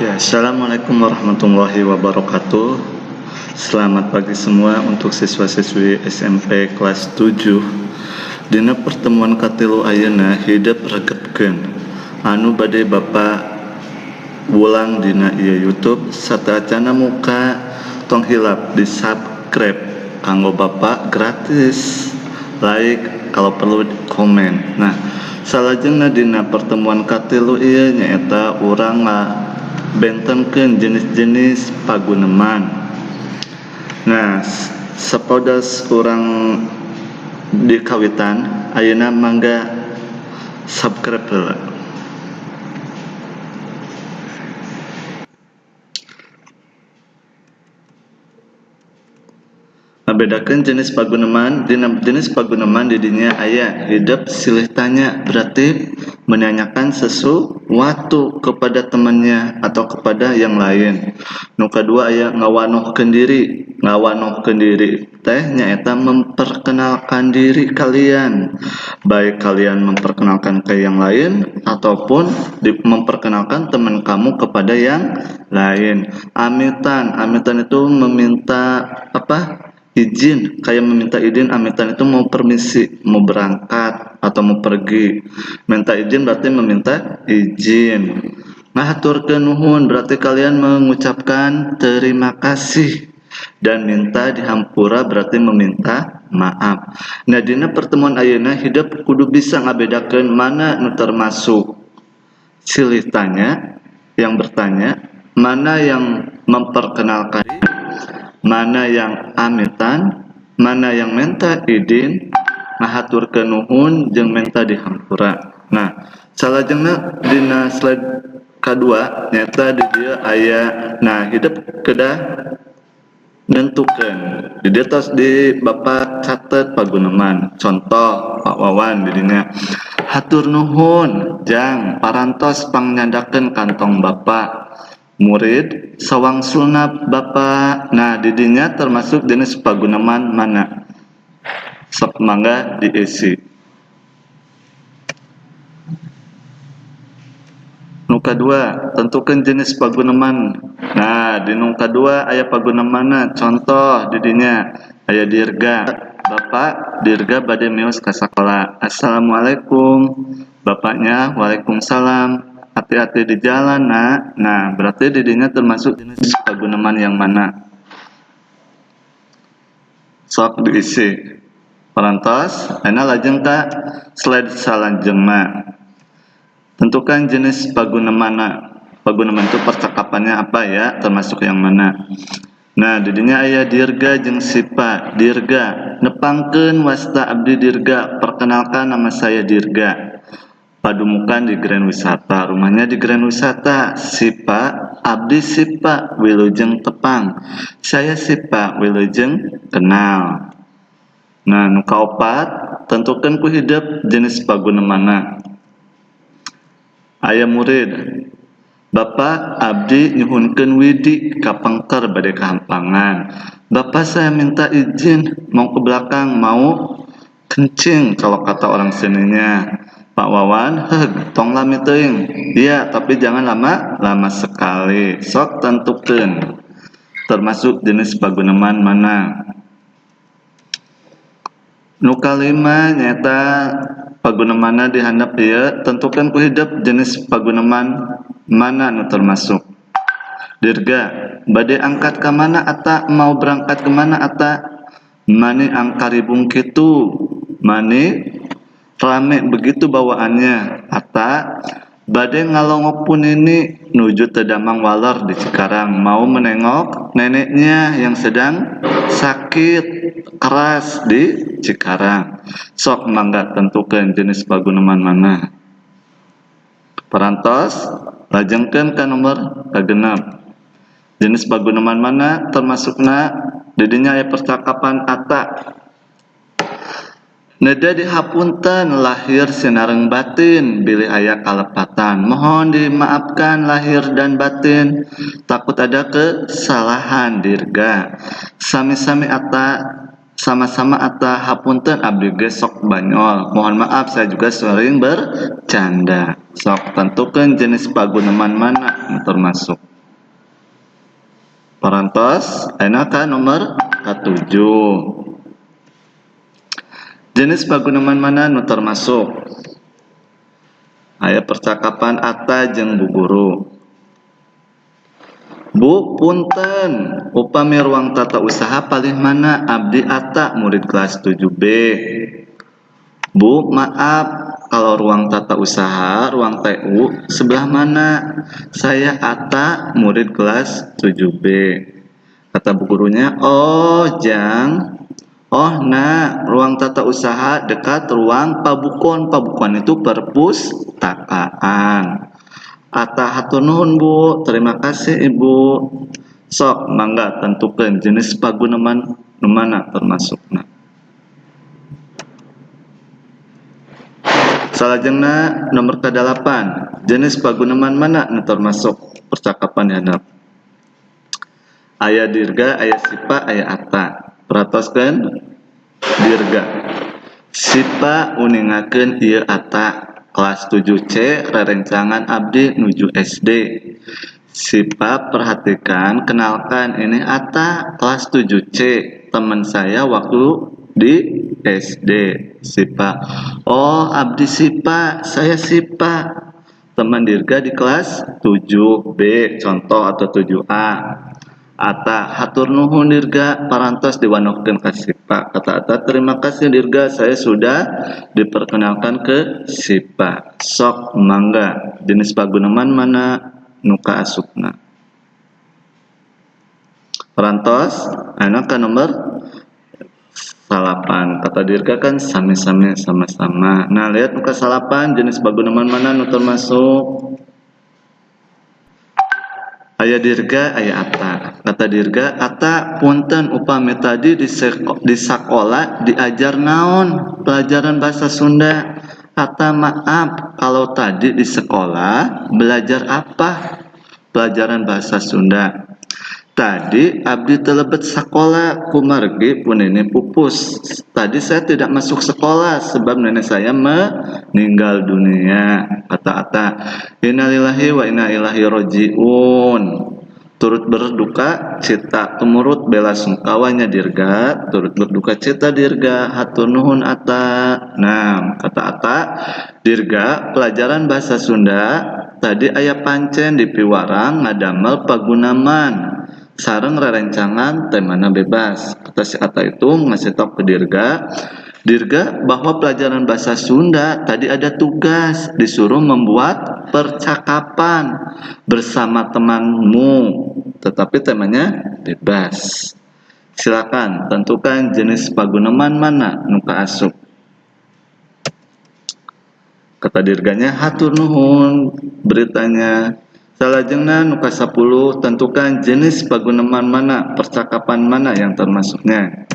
Ya, Assalamualaikum warahmatullahi wabarakatuh. Selamat pagi semua untuk siswa-siswi SMP kelas 7. Dina pertemuan katilu ayeuna hidup regepkeun. Anu bade Bapak ulang dina ieu YouTube sateuacanna muka tong hilap di subscribe kanggo Bapak gratis. Like kalau perlu komen. Nah, salajengna dina pertemuan katilu ieu nyaeta urang bentenkeun jenis-jenis paguneman. Nah, sapodas urang di kawitan ayeuna mangga subscribe heula. Bedakeun jenis paguneman. Dina jenis paguneman di dinya aya hidup silih tanya, berarti menanyakan sesuatu kepada temannya atau kepada yang lain. Nu kadua aya ngawanohkeun diri. Ngawanohkeun diri teh nyaeta memperkenalkan diri kalian, baik kalian memperkenalkan ke yang lain ataupun memperkenalkan teman kamu kepada yang lain. Amitan itu meminta izin, kayak meminta izin. Amitan itu mau permisi, mau berangkat atau mau pergi. Minta izin berarti meminta izin. Ngahaturkeun nuhun berarti kalian mengucapkan terima kasih. Dan minta dihampura berarti meminta maaf. Nah, dina pertemuan ayeuna hidup kudu bisa ngabedakeun mana nu termasuk silih tanya yang bertanya, mana yang memperkenalkan, mana yang amitan, mana yang minta izin, ngahaturkeun nuhun jeung minta dihampura. Nah, salajengna dina slide kadua nyata di dieu aya hidup kedah nentukeun. Di dieu tos di Bapak catet paguneman. Contoh Pak Wawan di dinya hatur nuhun jang parantos pangnyandakeun kantong Bapak. Murid sawangsulna Bapak. Nah, didinya termasuk jenis paguneman mana? Sok mangga diisi. Nu kadua, tentukan jenis paguneman. Nah, di nu kadua aya pagunemanna. Contoh didinya aya dirga. Bapak dirga bade meos ka sakola. Assalamualaikum. Bapaknya waalaikumsalam. Hati-hati di jalan, nak. Nah, berarti didinya termasuk jenis paguneman yang mana? Sok diisi. Parantos, ayeuna lajeng ka slide salajengna. Tentukan jenis pagunemanna. Paguneman itu percakapannya apa ya? Termasuk yang mana? Nah, didinya aya dirga jeung sipa. Dirga, nepangkeun wasta abdi dirga. Perkenalkan, nama saya Dirga. Padumukan di Grand Wisata, rumahnya di Grand Wisata. Sipa, abdi sipa, wilujeng tepang. Saya sipa, wilujeng kenal. Nah, nu kaopat, tentukan ku hidup jenis pagunemanna. Aya murid. Bapak abdi nyuhunkeun widi ka pengker bade kahampangan. Bapak saya minta izin mau ke belakang, mau kencing kalau kata orang sininya. Pak Wawan, tong lami teuing. Iya, tapi jangan lama sekali. Sok tentukeun. Termasuk jenis paguneman mana? Nu kalima nyata pagunemanna dihandap ieu, tentukan ku hidup jenis paguneman mana nu termasuk. Dirga, bade angkat ka mana ata? Mau berangkat ke mana ata? Mani angkaribung kitu. Mani rame begitu bawaannya. Ata bade ngalongok pun ini nuju Tedamang Waler di Cikarang, mau menengok neneknya yang sedang sakit keras di Cikarang. Sok mangga tentukeun jenis paguneman mana. Parantos lajengkeun ka nomor kagenep. Jenis paguneman mana termasukna didinya aya percakapan ata. Neda dihapunten lahir sinareng batin, bilih aya kalepatan. Mohon dimaafkan lahir dan batin, takut ada kesalahan dirga. Sami-sami ata, sama-sama ata hapunten abdi ge sok banyol. Mohon maaf saya juga sering bercanda. Sok tentukan jenis paguneman mana yang termasuk. Parantos ayeuna ka nomor ka-7. Jenis paguneman mana nu termasuk? Aya percakapan Ata jeung Bu Guru. Bu, punten, upami ruang tata usaha paling mana? Abdi Ata, murid kelas 7B. Bu, maaf, kalau ruang tata usaha, ruang TU, sebelah mana? Saya Ata, murid kelas 7B. Kata bu gurunya, oh Jang, oh nah, ruang tata usaha dekat ruang pabukon. Pabukon itu perpustakaan. Ata hatur nuhun Bu, terima kasih Ibu. Sok mangga tentukeun jenis paguneman nu mana termasukna. Salajengna nomor ke-8, jenis paguneman mana nu termasuk percakapan di handap. Aya dirga, aya sipa, aya Ata. Perhatoskeun dirga. Sipa uningakeun ieu Ata. Kelas 7C rerencangan abdi nuju SD. Sipa perhatikan, kenalkan ini Ata kelas 7C, teman saya waktu di SD. Sipa, oh abdi Sipa, saya Sipa, teman dirga di kelas 7B, contoh atau 7A. Ata, hatur nuhun dirga, parantos diwanokkeun ka Sipa. Kata Ata, terima kasih dirga, saya sudah diperkenalkan ke Sipa. Sok mangga, jenis paguneman mana nu kaasupna. Parantos ayeuna ka nomor 8. Kata dirga kan sami-sami sama-sama. Nah, lihat nu ka 8, jenis paguneman mana nu termasuk? Aya dirga, aya Ata. Kata dirga, Ata punten upami tadi di sakola diajar naon? Pelajaran bahasa Sunda. Ata maaf, kalau tadi di sekolah belajar apa? Pelajaran bahasa Sunda. Tadi abdi telebet sakola kumargi pun ini pupus. Tadi saya tidak masuk sekolah sebab nenek saya meninggal dunia. Kata Ata, innalillahi wa inna ilaihi rajiun. Turut berduka cita, tumurut bela sungkawanya dirga, turut berduka cita dirga, hatur nuhun Ata. Nah, kata Ata, dirga pelajaran bahasa Sunda tadi aya pancen di piwarang ngadamel pagunaman sareng rerencangan temana bebas. Kata si Ata itu ngasih tahu ke dirga, dirga bahwa pelajaran bahasa Sunda tadi ada tugas disuruh membuat percakapan bersama temanmu, tetapi temanya bebas. Silakan tentukan jenis paguneman mana nu kaasup. Kata dirganya, hatur nuhun beritanya. Salajengna nu ka-10, tentukan jenis paguneman mana, percakapan mana yang termasuknya.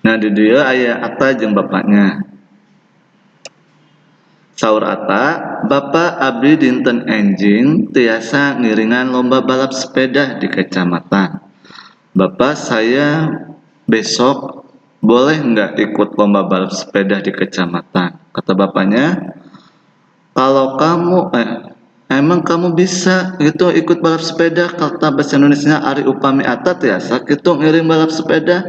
Nah, di dia aya Ata jeung bapaknya. Saur Ata, Bapak abdi dinten enjing tiasa ngiringan lomba balap sepeda di kecamatan. Bapak, saya besok boleh nggak ikut lomba balap sepeda di kecamatan? Kata bapaknya, kalau kamu emang kamu bisa gitu ikut balap sepeda? Kata bahasa Indonesia ari upami Ata tiasa kitu ngiring balap sepeda.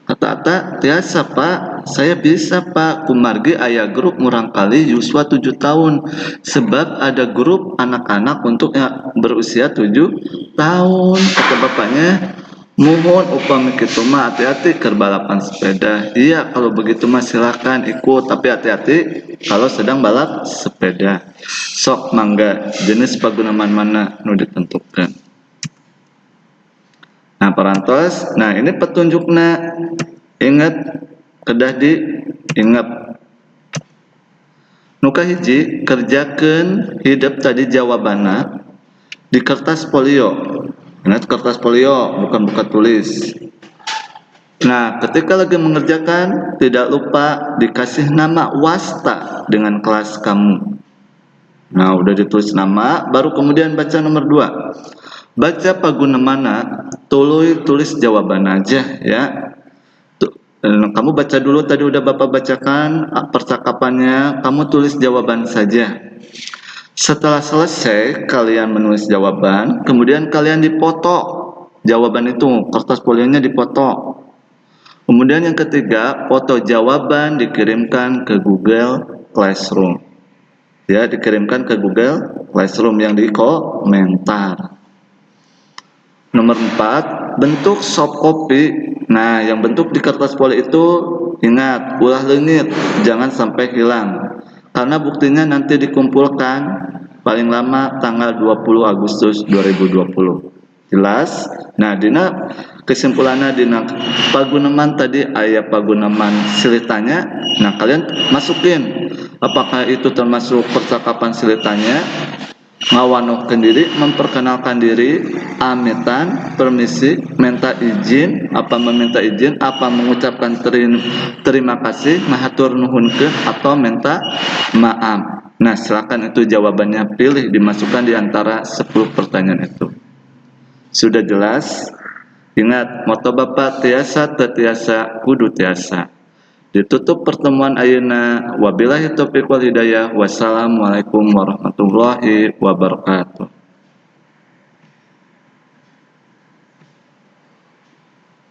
Kata Ata, tiasa Pak, saya bisa Pak. Kumargi aya grup murang kali Yuswa 7 tahun. Sebab ada grup anak-anak untuk yang berusia 7 tahun. Kata bapaknya, mohon upami kitu mah hati-hati keur balapan sepeda. Iya, kalau begitu mah silakan ikut, tapi hati-hati kalau sedang balap sepeda. Sok mangga, jenis paguneman mana nu ditentukan. Nah, parantos, nah ini petunjukna. Ingat, kedah diingat. Nu kahiji, kerjakeun hidup tadi jawabanna di kertas folio. Ingat kertas folio, bukan buka tulis. Nah, ketika lagi mengerjakan, tidak lupa dikasih nama wasta dengan kelas kamu. Nah, udah ditulis nama, baru kemudian baca nomor 2. Baca pagunemana, tulis jawaban aja ya. Kamu baca dulu, tadi udah Bapak bacakan percakapannya, kamu tulis jawaban saja. Setelah selesai kalian menulis jawaban, kemudian kalian dipoto jawaban itu, kertas folionya dipoto. Kemudian yang ketiga, foto jawaban dikirimkan ke Google Classroom. Ya, dikirimkan ke Google Classroom yang di komentar. Nomor 4, bentuk soft copy. Nah, yang bentuk di kertas folio itu ingat, ulah leungit, jangan sampai hilang. Karena buktinya nanti dikumpulkan paling lama tanggal 20 Agustus 2020. Jelas? Nah, dina kesimpulannya dina paguneman tadi aya paguneman silih tanya. Nah, kalian masukin apakah itu termasuk percakapan silih tanya, ngawanohkeun diri, memperkenalkan diri, amitan, permisi, minta izin, apa meminta izin, apa mengucapkan terima kasih, mahatur nuhunkeun, atau minta maaf. Nah, silakan itu jawabannya, pilih, dimasukkan di antara 10 pertanyaan itu. Sudah jelas? Ingat, moto Bapak tiasa tetiasa kudu tiasa. Ditutup pertemuan ayeuna. Wabillahi taufiq wal hidayah. Wassalamualaikum warahmatullahi wabarakatuh.